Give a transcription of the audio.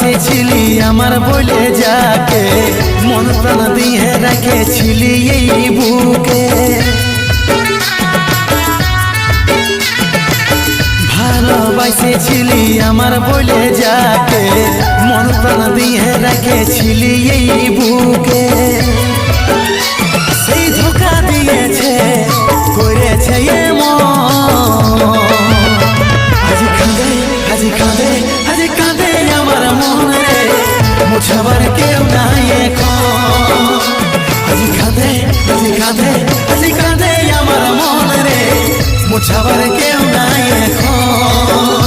ভালোবাসেছিলি আমার বলে যাকে, মন প্রাণ দিয়ে রেখেছিলি এই বুকে। ভালোবাসেছিলি আমার বলে যাকে, মন প্রাণ দিয়ে রেখেছিলি এই বুকে। সেই ধোঁকা দিয়েছে করেছে আজি কাঁদে আজি কাঁদে আজি কাঁদে আমার মন রে, মুছাবার কেউ নাই এখন। আজি কাঁদে আজি কাঁদে আজি কাঁদে আমার মন রে, মুছাবার কেউ নাই এখন।